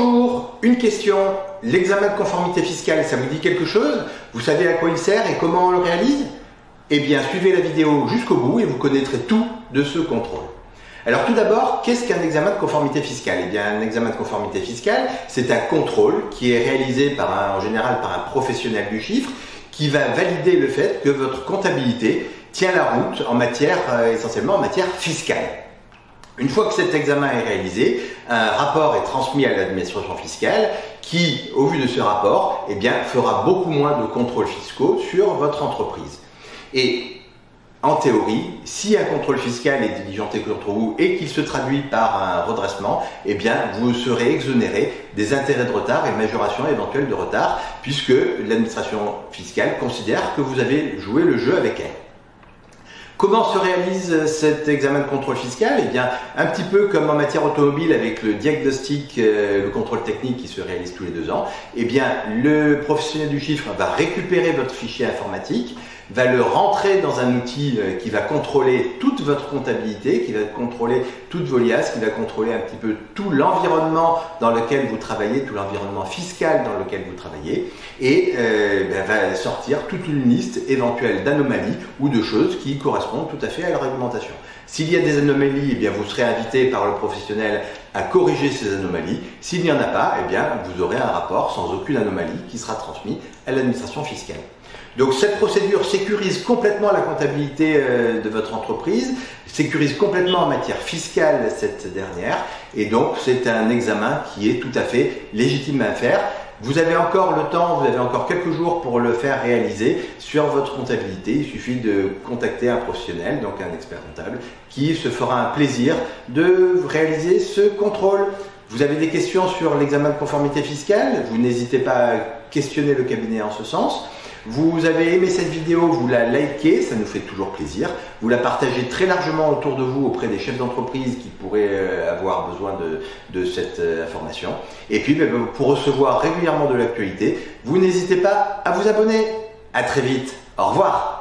Bonjour, une question. L'examen de conformité fiscale, ça vous dit quelque chose? Vous savez à quoi il sert et comment on le réalise? Eh bien, suivez la vidéo jusqu'au bout et vous connaîtrez tout de ce contrôle. Alors tout d'abord, qu'est-ce qu'un examen de conformité fiscale? Eh bien, un examen de conformité fiscale, c'est un contrôle qui est réalisé en général par un professionnel du chiffre qui va valider le fait que votre comptabilité tient la route en matière, essentiellement en matière fiscale. Une fois que cet examen est réalisé, un rapport est transmis à l'administration fiscale qui, au vu de ce rapport, eh bien, fera beaucoup moins de contrôles fiscaux sur votre entreprise. Et en théorie, si un contrôle fiscal est diligenté contre vous et qu'il se traduit par un redressement, eh bien, vous serez exonéré des intérêts de retard et majorations éventuelles de retard puisque l'administration fiscale considère que vous avez joué le jeu avec elle. Comment se réalise cet examen de contrôle fiscal? Eh bien, un petit peu comme en matière automobile avec le diagnostic, le contrôle technique qui se réalise tous les 2 ans, eh bien, le professionnel du chiffre va récupérer votre fichier informatique, va le rentrer dans un outil qui va contrôler toute votre comptabilité, qui va contrôler toutes vos liasses, qui va contrôler un petit peu tout l'environnement dans lequel vous travaillez, tout l'environnement fiscal dans lequel vous travaillez, et va sortir toute une liste éventuelle d'anomalies ou de choses qui correspondent tout à fait à la réglementation. S'il y a des anomalies, eh bien, vous serez invité par le professionnel à corriger ces anomalies. S'il n'y en a pas, eh bien, vous aurez un rapport sans aucune anomalie qui sera transmis à l'administration fiscale. Donc cette procédure sécurise complètement la comptabilité de votre entreprise, sécurise complètement en matière fiscale cette dernière, et donc c'est un examen qui est tout à fait légitime à faire. Vous avez encore le temps, vous avez encore quelques jours pour le faire réaliser sur votre comptabilité. Il suffit de contacter un professionnel, donc un expert comptable, qui se fera un plaisir de réaliser ce contrôle. Vous avez des questions sur l'examen de conformité fiscale? Vous n'hésitez pas à questionner le cabinet en ce sens. Vous avez aimé cette vidéo, vous la likez, ça nous fait toujours plaisir. Vous la partagez très largement autour de vous auprès des chefs d'entreprise qui pourraient avoir besoin de cette information. Et puis pour recevoir régulièrement de l'actualité, vous n'hésitez pas à vous abonner. À très vite, au revoir.